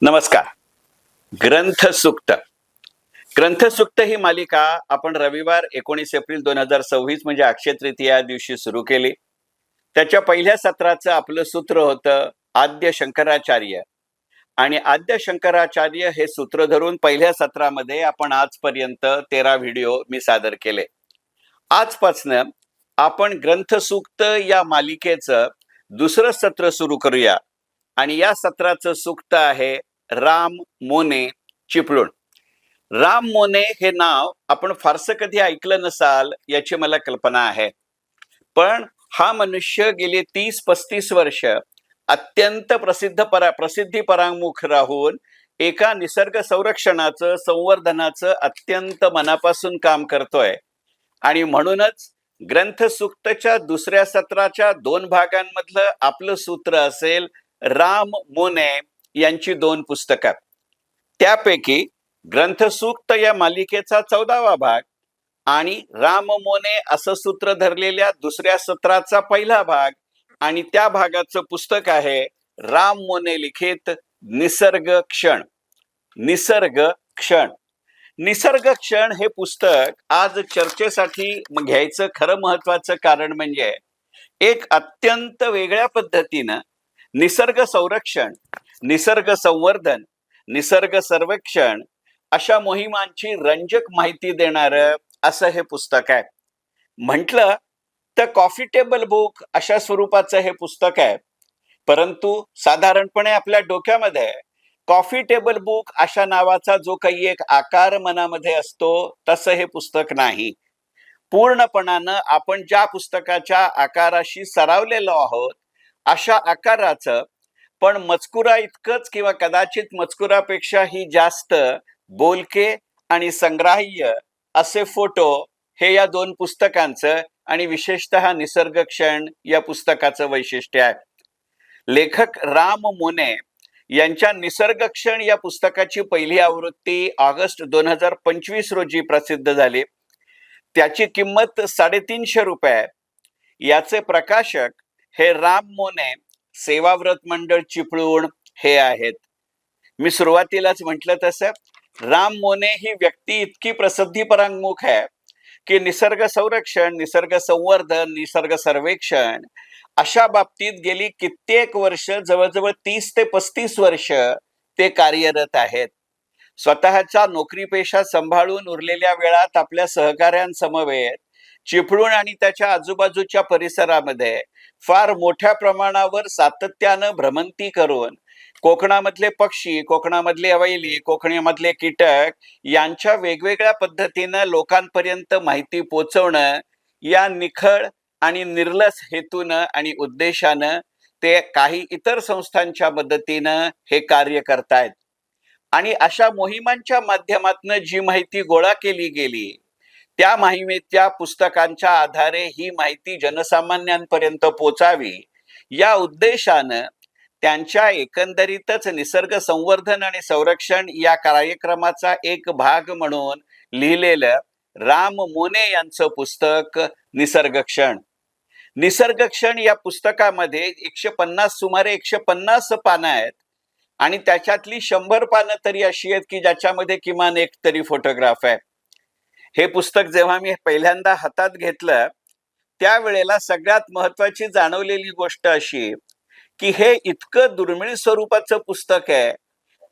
नमस्कार. ग्रंथसूक्त ग्रंथसूक्त ही मालिका आपण रविवार 19 एप्रिल 2026 म्हणजे अक्षय तृतीया दिवशी सुरू केली. त्याच्या पहिल्या सत्राचं आपलं सूत्र होतं आद्य शंकराचार्य. आणि आद्य शंकराचार्य हे सूत्र धरून पहिल्या सत्रामध्ये आपण आजपर्यंत 13 व्हिडिओ मी सादर केले. आजपासनं आपण ग्रंथसूक्त या मालिकेचं दुसरं सत्र सुरू करूया. आणि या सत्राचं सूक्त आहे राम मोने चिपळूण. राम मोने हे नाव आपण फारसं कधी ऐकलं नसाल याची मला कल्पना आहे, पण हा मनुष्य गेली 30-35 वर्ष अत्यंत प्रसिद्धी परांमुख राहून एका निसर्ग संरक्षणाचं संवर्धनाचं अत्यंत मनापासून काम करतोय. आणि म्हणूनच ग्रंथसूक्तच्या दुसऱ्या सत्राच्या 2 भागांमधलं आपलं सूत्र असेल राम मोने यांची 2 पुस्तकं. त्यापैकी ग्रंथसूक्त या मालिकेचा 14वा भाग आणि राम मोने असं सूत्र धरलेल्या दुसऱ्या सत्राचा पहिला भाग आणि त्या भागाचं पुस्तक आहे राम मोने लिखित निसर्ग क्षण. निसर्ग क्षण हे पुस्तक आज चर्चेसाठी घ्यायचं खरं महत्वाचं कारण म्हणजे एक अत्यंत वेगळ्या पद्धतीनं निसर्ग संरक्षण, निसर्ग संवर्धन, निसर्ग सर्वेक्षण अशा मोहिमांची रंजक माहिती देणारं असं हे पुस्तक आहे. म्हटलं तर कॉफी टेबल बुक अशा स्वरूपाचं हे पुस्तक आहे, परंतु साधारणपणे आपल्या डोक्यामध्ये कॉफी टेबल बुक अशा नावाचा जो काही एक आकार मनामध्ये असतो तसं हे पुस्तक नाही. पूर्णपणानं आपण ज्या पुस्तकाच्या आकाराशी सरावलेलो आहोत अशा आकाराचं, पण मजकुरा इतकंच किंवा कदाचित मजकुरापेक्षाही जास्त बोलके आणि संग्राह्य असे फोटो हे या 2 पुस्तकांचं आणि विशेषतः निसर्ग क्षण या पुस्तकाचं वैशिष्ट्य आहे. लेखक राम मोने यांच्या निसर्ग क्षण या पुस्तकाची पहिली आवृत्ती ऑगस्ट 2025 रोजी प्रसिद्ध झाली. त्याची किंमत 350 रुपये. याचे प्रकाशक हे राम मोने सेवाव्रत मंडळ चिपळूण हे आहेत. मी सुरुवातीलाच म्हटलं तसं राम मोने ही व्यक्ती इतकी प्रसिद्धी परांमुख आहे की निसर्ग संरक्षण, निसर्ग संवर्धन, निसर्ग सर्वेक्षण अशा बाबतीत गेली कित्येक वर्ष, जवळजवळ 30 ते 35 वर्ष ते कार्यरत आहेत. स्वतःचा नोकरी पेशा सांभाळून उरलेल्या वेळात आपल्या सहकाऱ्यांसमवेत चिपळूण आणि त्याच्या आजूबाजूच्या परिसरामध्ये फार मोठ्या प्रमाणावर सातत्यानं भ्रमंती करून कोकणामधले पक्षी, कोकणामधले अवैली, कोकणामधले कीटक यांच्या वेगवेगळ्या पद्धतीनं लोकांपर्यंत माहिती पोचवणं या निखळ आणि निर्लस हेतूनं आणि उद्देशानं ते काही इतर संस्थांच्या मदतीनं हे कार्य करतायत. आणि अशा मोहिमांच्या माध्यमातून जी माहिती गोळा केली गेली त्या मोहिमेच्या पुस्तकांच्या आधारे ही माहिती जनसामान्यांपर्यंत पोचावी या उद्देशानं त्यांच्या एकंदरीतच निसर्ग संवर्धन आणि संरक्षण या कार्यक्रमाचा एक भाग म्हणून लिहिलेलं राम मोने यांचं पुस्तक निसर्ग क्षण. निसर्ग क्षण या पुस्तकामध्ये सुमारे 150 पानं आहेत आणि त्याच्यातली 100 पानं तरी अशी आहेत की ज्याच्यामध्ये किमान एक तरी फोटोग्राफ आहे. हे पुस्तक जेव्हा मी पहिल्यांदा हातात घेतलं त्यावेळेला सगळ्यात महत्वाची जाणवलेली गोष्ट अशी की हे इतकं दुर्मिळ स्वरूपाचं पुस्तक आहे.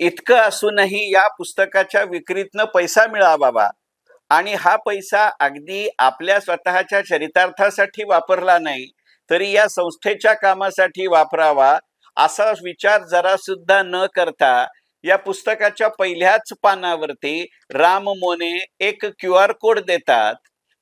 इतकं असूनही या पुस्तकाच्या विक्रीतनं पैसा मिळावा आणि हा पैसा अगदी आपल्या स्वतःच्या चरितार्थासाठी वापरला नाही तरी या संस्थेच्या कामासाठी वापरावा असा विचार जरा सुद्धा न करता या पुस्तकाच्या पहिल्याच पानावरती राम मोने एक QR कोड देतात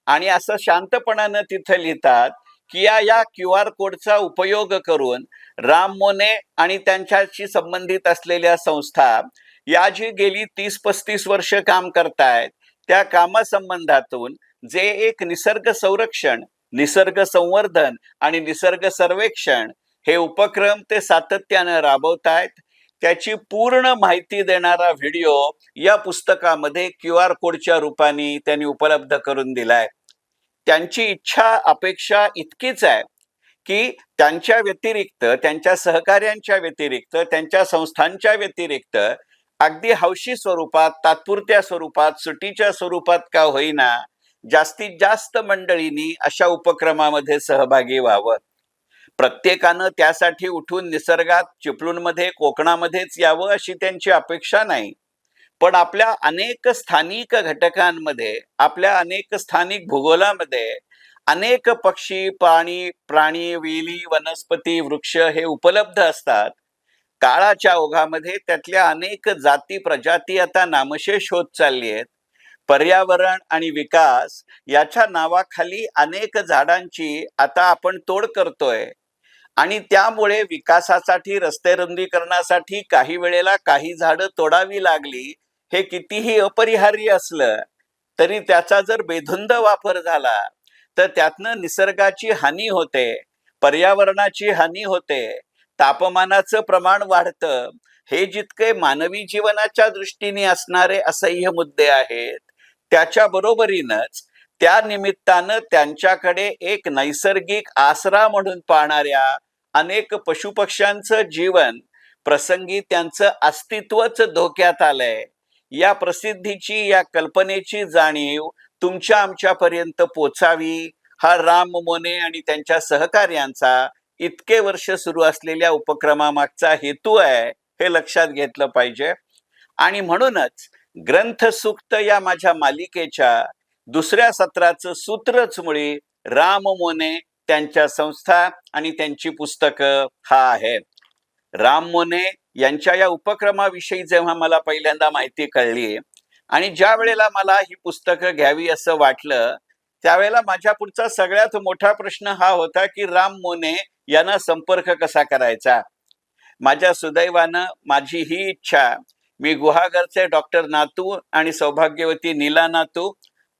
आणि असं शांतपणानं तिथं लिहितात की या QR कोडचा उपयोग करून राम मोने आणि त्यांच्याशी संबंधित असलेल्या संस्था या जी गेली 30-35 वर्ष काम करतायत त्या कामासंबंधातून जे एक निसर्ग संरक्षण, निसर्ग संवर्धन आणि निसर्ग सर्वेक्षण हे उपक्रम ते सातत्यानं राबवतायत त्याची पूर्ण माहिती देणारा व्हिडिओ या पुस्तकामध्ये QR कोडच्या रूपाने त्यांनी उपलब्ध करून दिलाय. त्यांची इच्छा अपेक्षा इतकीच आहे की त्यांच्या व्यतिरिक्त, त्यांच्या सहकार्यांच्या व्यतिरिक्त, त्यांच्या संस्थांच्या व्यतिरिक्त अगदी हौशी स्वरूपात, तात्पुरत्या स्वरूपात, सुटीच्या स्वरूपात का होईना, जास्तीत जास्त मंडळींनी अशा उपक्रमामध्ये सहभागी व्हावं. प्रत्येकानं त्यासाठी उठून निसर्गात चिपळूणमध्ये, कोकणामध्येच यावं अशी त्यांची अपेक्षा नाही. पण आपल्या अनेक स्थानिक घटकांमध्ये, आपल्या अनेक स्थानिक भूगोलामध्ये अनेक पक्षी, प्राणी, वेली, वनस्पती, वृक्ष हे उपलब्ध असतात. काळाच्या ओघामध्ये त्यातल्या अनेक जाती, प्रजाती आता नामशेष होत चालली आहेत. पर्यावरण आणि विकास याच्या नावाखाली अनेक झाडांची आता आपण तोड करतोय आणि त्यामुळे विकासासाठी, रस्ते रुंदीकरणासाठी काही वेळेला काही झाडं तोडावी लागली. हे कितीही अपरिहार्य असलं तरी त्याचा जर बेधुंद वापर झाला तर त्यातनं निसर्गाची हानी होते, पर्यावरणाची हानी होते, तापमानाचं प्रमाण वाढतं. हे जितके मानवी जीवनाच्या दृष्टीने असणारे असह्य मुद्दे आहेत, त्याच्या बरोबरीनंच त्या निमित्तानं त्यांच्याकडे एक नैसर्गिक आसरा म्हणून पाहणाऱ्या अनेक पशुपक्ष्यांचं जीवन, प्रसंगी त्यांचं अस्तित्वच धोक्यात आलंय. या प्रसिद्धीची, या कल्पनेची जाणीव तुमच्या आमच्यापर्यंत पोचावी, हा राम मोने आणि त्यांच्या सहकार्यांचा इतके वर्ष सुरू असलेल्या उपक्रमामागचा हेतू आहे, हे लक्षात घेतलं पाहिजे. आणि म्हणूनच ग्रंथसूक्त या माझ्या मालिकेच्या दुसऱ्या सत्राचं सूत्रच मुळी राम मोने, त्यांच्या संस्था आणि त्यांची पुस्तकं हा आहे. राम मोने यांच्या या उपक्रमाविषयी जेव्हा मला पहिल्यांदा माहिती कळली आणि ज्या वेळेला मला ही पुस्तकं घ्यावी असं वाटलं, त्यावेळेला माझ्या पुढचा सगळ्यात मोठा प्रश्न हा होता की राम मोने यांना संपर्क कसा करायचा. माझ्या सुदैवानं माझी ही इच्छा मी गुहागरचे डॉक्टर नातू आणि सौभाग्यवती नीला नातू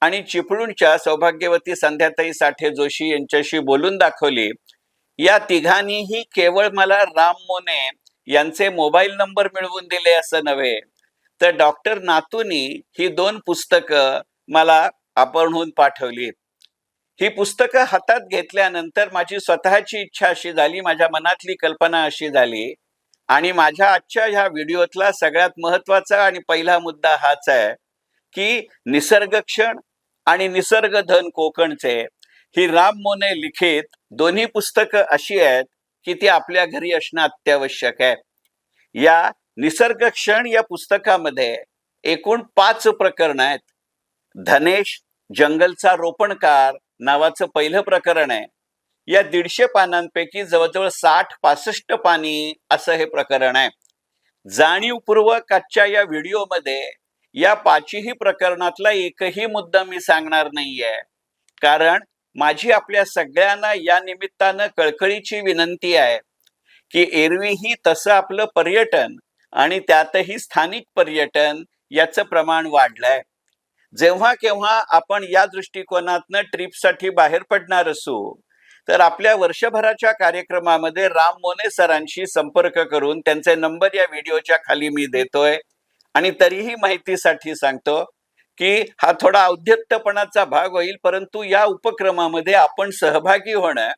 आणि चिपळूणच्या सौभाग्यवती संध्याताई साठे जोशी यांच्याशी बोलून दाखवली. या तिघांनीही केवळ मला राम मोने यांचे मोबाईल नंबर मिळवून दिले असं नव्हे, तर डॉक्टर नातूंनी ही 2 पुस्तकं मला आपणहून पाठवली. ही पुस्तकं हातात घेतल्यानंतर माझी स्वतःची इच्छा अशी झाली, माझ्या मनातली कल्पना अशी झाली आणि माझ्या आजच्या ह्या व्हिडिओतला सगळ्यात महत्वाचा आणि पहिला मुद्दा हाच आहे की निसर्गक्षण आणि निसर्गधन कोकणचे ही राम मोने लिखित दोन्ही पुस्तकं अशी आहेत की ती आपल्या घरी असणं अत्यावश्यक आहे. या निसर्गक्षण या पुस्तकामध्ये एकूण 5 प्रकरण आहेत. धनेश जंगलचा रोपणकार नावाचं पहिलं प्रकरण आहे. या 150 पानांपैकी जवळजवळ 60-65 पानी असं हे प्रकरण आहे. जाणीवपूर्वक आजच्या या व्हिडिओमध्ये या 5ही प्रकरणातला एकही मुद्दा मी सांगणार नाहीये, कारण माझी आपल्या सगळ्यांना या निमित्तानं कळकळीची विनंती आहे की एरवीही तसं आपलं पर्यटन आणि त्यातही स्थानिक पर्यटन याचं प्रमाण वाढलंय. जेव्हा केव्हा आपण या दृष्टिकोनातनं ट्रिपसाठी बाहेर पडणार असू तर आपल्या वर्षभराच्या कार्यक्रमामध्ये राम मोने सरांशी संपर्क करून त्यांचे नंबर या व्हिडिओच्या खाली मी देतोय आणि तरीही माहितीसाठी सांगतो की हा थोडा औद्योक्तपणाचा भाग होईल, परंतु या उपक्रमामध्ये आपण सहभागी होणं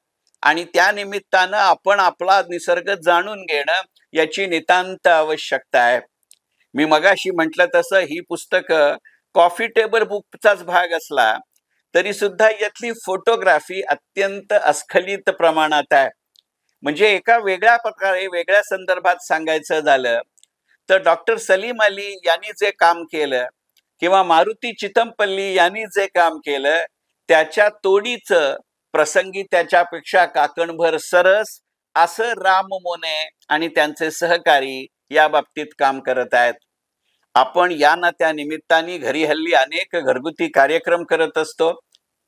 आणि त्या निमित्तानं आपण आपला निसर्ग जाणून घेणं याची नितांत आवश्यकता आहे. मी मगाशी म्हटलं तसं ही पुस्तकं कॉफी टेबल बुकचाच भाग असला तरी सुद्धा यातली फोटोग्राफी अत्यंत अस्खलित प्रमाणात आहे. म्हणजे एका वेगळ्या प्रकारे, वेगळ्या संदर्भात सांगायचं झालं तर डॉक्टर सलीम अली यांनी जे काम केलं किंवा मारुती चितमपल्ली यांनी जे काम केलं त्याच्या तोडीचं, प्रसंगी त्याच्यापेक्षा काकणभर सरस असं राम मोने आणि त्यांचे सहकारी या बाबतीत काम करत आहेत. आपण या ना त्या निमित्ताने घरी हल्ली अनेक घरगुती कार्यक्रम करत असतो.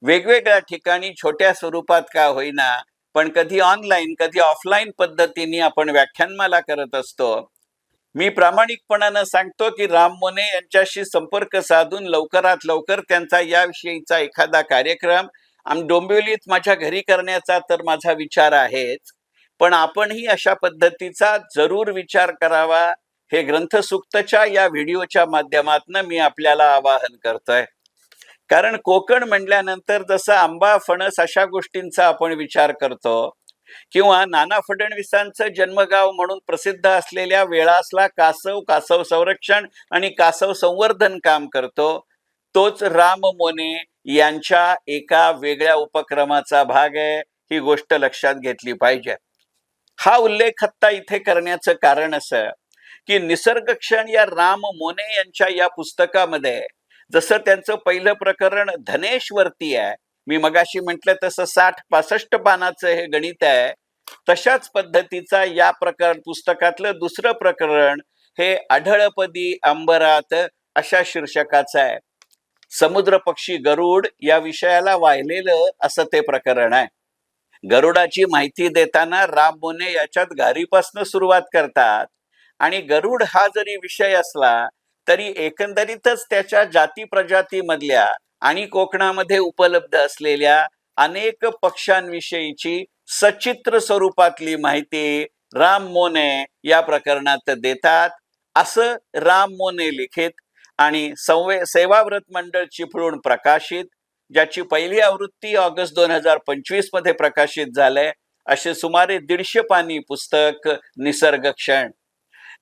वेगवेगळ्या ठिकाणी छोट्या स्वरूपात का होईना, पण कधी ऑनलाईन कधी ऑफलाईन पद्धतीने आपण व्याख्यानमाला करत असतो. मी प्रामाणिकपणानं सांगतो की राम मोने यांच्याशी संपर्क साधून लवकरात लवकर त्यांचा याविषयीचा एखादा कार्यक्रम डोंबिवलीत माझ्या घरी करण्याचा तर माझा विचार आहेच, पण आपणही अशा पद्धतीचा जरूर विचार करावा, हे ग्रंथसूक्तच्या या व्हिडिओच्या माध्यमातून मी आपल्याला आवाहन करतोय. कारण कोकण म्हणल्यानंतर जसं आंबा, फणस अशा गोष्टींचा आपण विचार करतो, किंवा नाना फडणवीसांचं जन्मगाव म्हणून प्रसिद्ध असलेल्या वेळासला कासव, कासव संरक्षण आणि कासव संवर्धन काम करतो, तोच राम मोने यांच्या एका वेगळ्या उपक्रमाचा भाग आहे. ही गोष्ट लक्षात घेतली पाहिजे. हा उल्लेख आत्ता इथे करण्याचं कारण असं की निसर्गक्षण या राम मोने यांच्या या पुस्तकामध्ये जसं त्यांचं पहिलं प्रकरण धनेशवरती आहे, मी मगाशी म्हटलं तसं 60-65 पानाचं हे गणित आहे, तशाच पद्धतीचा या पुस्तकातलं दुसरं प्रकरण हे आढळपदी अंबरात अशा शीर्षकाचं आहे. समुद्र पक्षी गरुड या विषयाला वाहिलेलं असं ते प्रकरण आहे. गरुडाची माहिती देताना राम मोने याच्यात घारीपासून सुरुवात करतात आणि गरुड हा जरी विषय असला तरी एकंदरीतच त्याच्या जाती प्रजातीमधल्या आणि कोकणामध्ये उपलब्ध असलेल्या अनेक पक्ष्यांविषयीची सचित्र स्वरूपातली माहिती राम मोने या प्रकरणात देतात. असं राम मोने लिखित आणि सेवाव्रत मंडळ चिपळूण प्रकाशित, ज्याची पहिली आवृत्ती ऑगस्ट 2025 मध्ये प्रकाशित झालंय, असे सुमारे 150 पानी पुस्तक निसर्गक्षण.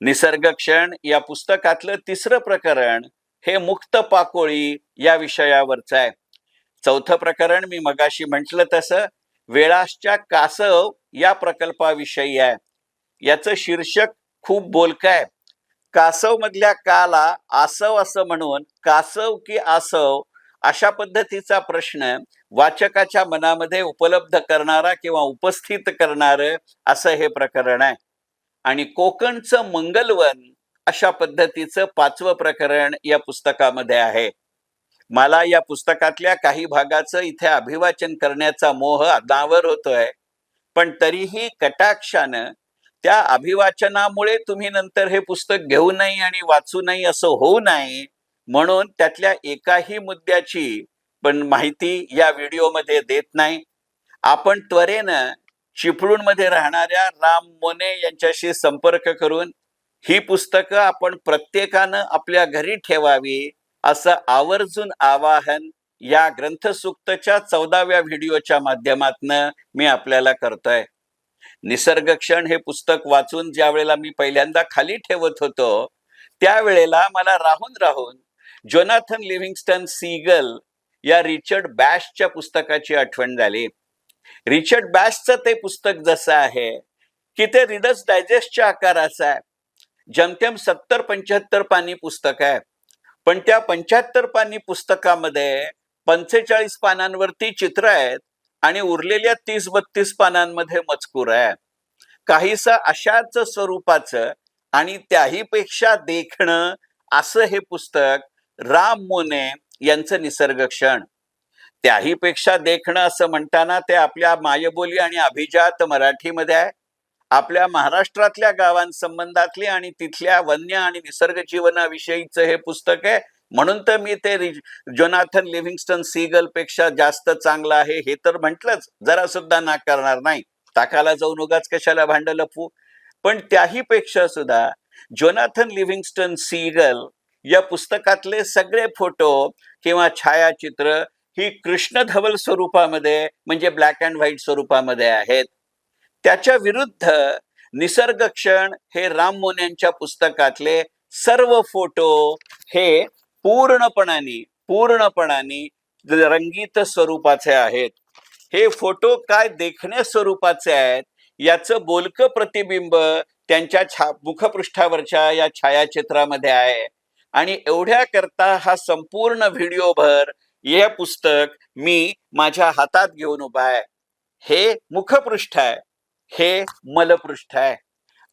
निसर्गक्षण या पुस्तकातलं तिसरं प्रकरण हे मुक्त पाकोळी या विषयावरचं आहे. चौथं प्रकरण मी मगाशी म्हटलं तसं वेळासच्या कासव या प्रकल्पाविषयी आहे. याचं शीर्षक खूप बोलकं आहे. कासव मधल्या काला आसव असं म्हणून कासव की आसव अशा पद्धतीचा प्रश्न वाचकाच्या मनामध्ये उपलब्ध करणारा किंवा उपस्थित करणारं असं हे प्रकरण आहे. आणि कोकणचं मंगलवन अशा पद्धतीचं 5वं प्रकरण या पुस्तकामध्ये आहे. मला या पुस्तकातल्या काही भागाचं इथे अभिवाचन करण्याचा मोह अनावर होतोय, पण तरीही कटाक्षानं त्या अभिवाचनामुळे तुम्ही नंतर हे पुस्तक घेऊ नये आणि वाचू नये असं होऊ नये म्हणून त्यातल्या एकाही मुद्द्याची पण माहिती या व्हिडिओमध्ये देत नाही. आपण त्वरेनं चिपळूणमध्ये राहणाऱ्या राम मोने यांच्याशी संपर्क करून ही पुस्तकं आपण प्रत्येकानं आपल्या घरी ठेवावी असं आवर्जून आवाहन या ग्रंथसूक्तच्या 14व्या व्हिडिओच्या माध्यमातनं मी आपल्याला करतोय. निसर्गक्षण हे पुस्तक वाचून ज्या वेळेला मी पहिल्यांदा खाली ठेवत होतो त्यावेळेला मला राहून राहून जोनाथन लिव्हिंगस्टन सीगल या रिचर्ड बॅशच्या पुस्तकाची आठवण झाली. रिचर्ड बॅशचं ते पुस्तक जसं आहे की ते रीडर्स डायजेस्टच्या आकाराचं आहे. जमतेम 70-75 पानी पुस्तक आहे, पण त्या 75 पानी पुस्तकामध्ये 45 पानांवरती चित्र आहेत आणि उरलेल्या 30-32 पानांमध्ये मजकूर आहे. काहीसं अशाच स्वरूपाचं आणि त्याही पेक्षा देखणं असं हे पुस्तक राम मोने यांचं निसर्गक्षण. त्याही पेक्षा देखणं असं म्हणताना ते आपल्या मायबोली आणि अभिजात मराठीमध्ये आहे. आपल्या महाराष्ट्रातल्या गावांसंबंधातली आणि तिथल्या वन्य आणि निसर्ग जीवनाविषयीचं हे पुस्तक आहे, म्हणून तर मी ते जोनाथन लिव्हिंगस्टन सीगल पेक्षा जास्त चांगलं आहे हे तर म्हटलंच, जरा सुद्धा नाकारणार नाही. ताकाला जाऊन उगाच कशाला भांड लपवू. पण त्याही पेक्षा सुद्धा जोनाथन लिव्हिंगस्टन सीगल या पुस्तकातले सगळे फोटो किंवा छायाचित्र ही कृष्णधवल स्वरूपामध्ये म्हणजे ब्लॅक अँड व्हाईट स्वरूपामध्ये आहेत. त्याच्या विरुद्ध निसर्गक्षण हे राम मोने यांच्या पुस्तकातले सर्व फोटो हे पूर्णपणाने रंगीत स्वरूपाचे आहेत. हे फोटो काय देखण्या स्वरूपाचे आहेत याचं बोलकं प्रतिबिंब त्यांच्या मुखपृष्ठावरच्या या छायाचित्रामध्ये आहे. आणि एवढ्या करता हा संपूर्ण व्हिडिओभर हे पुस्तक मी माझ्या हातात घेऊन उभा आहे. हे मुखपृष्ठ आहे, हे मलपृष्ठ आहे.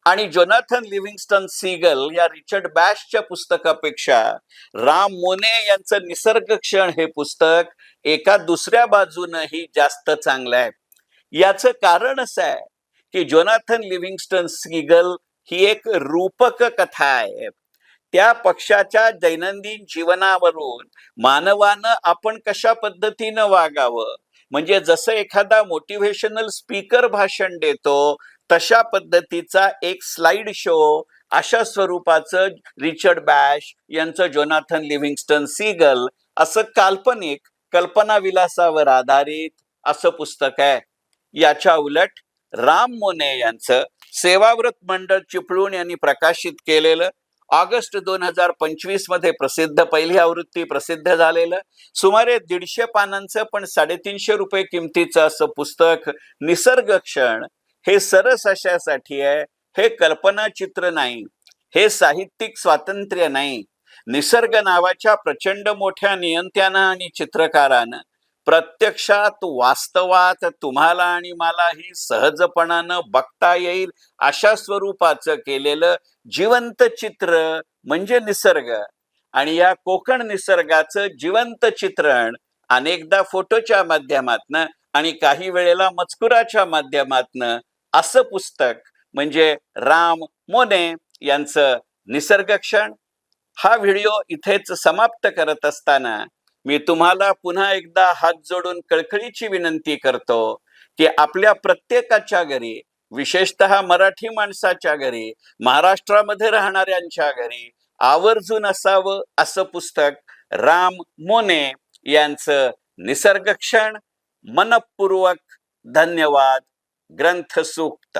आणि जोनाथन लिव्हिंगस्टन सीगल या रिचर्ड बॅशच्या पुस्तकापेक्षा राम मोने यांचं निसर्गक्षण हे पुस्तक एका दुसऱ्या बाजूनही जास्त चांगलं आहे. याचं कारण असं आहे की जोनाथन लिव्हिंगस्टन सीगल ही एक रूपक कथा आहे. त्या पक्षाच्या दैनंदिन जीवनावरून मानवानं आपण कशा पद्धतीनं वागावं, म्हणजे जसं एखादा मोटिव्हेशनल स्पीकर भाषण देतो तशा पद्धतीचा एक स्लाइड शो अशा स्वरूपाचं रिचर्ड बॅश यांचं जोनाथन लिव्हिंगस्टन सीगल असं काल्पनिक कल्पनाविलासावर आधारित असं पुस्तक आहे. याच्या उलट राम मोने यांचं सेवाव्रत मंडळ चिपळूण यांनी प्रकाशित केलेलं ऑगस्ट 2025 मध्ये प्रसिद्ध, पहिली आवृत्ती प्रसिद्ध झालेलं, सुमारे 150 पानांचं पण 350 रुपये किमतीचं असं पुस्तक निसर्ग क्षण हे सरस अशासाठी आहे, हे कल्पनाचित्र नाही, हे साहित्यिक स्वातंत्र्य नाही. निसर्ग नावाच्या प्रचंड मोठ्या नियंत्यानं आणि चित्रकारानं प्रत्यक्षात वास्तवात तुम्हाला आणि मलाही सहजपणानं बघता येईल अशा स्वरूपाचं केलेलं जिवंत चित्र म्हणजे निसर्ग. आणि या कोकण निसर्गाचं जिवंत चित्रण अनेकदा फोटोच्या माध्यमातनं आणि काही वेळेला मजकुराच्या माध्यमातनं असं पुस्तक म्हणजे राम मोने यांचं निसर्ग क्षण. हा व्हिडिओ इथेच समाप्त करत असताना मी तुम्हाला पुन्हा एकदा हात जोडून कळकळीची विनंती करतो की आपल्या प्रत्येकाच्या घरी, विशेषतः मराठी माणसाच्या घरी, महाराष्ट्रामध्ये राहणाऱ्यांच्या घरी आवर्जून असावं असं पुस्तक राम मोने यांचं निसर्ग क्षण. मनपूर्वक धन्यवाद. ग्रंथ सूक्त.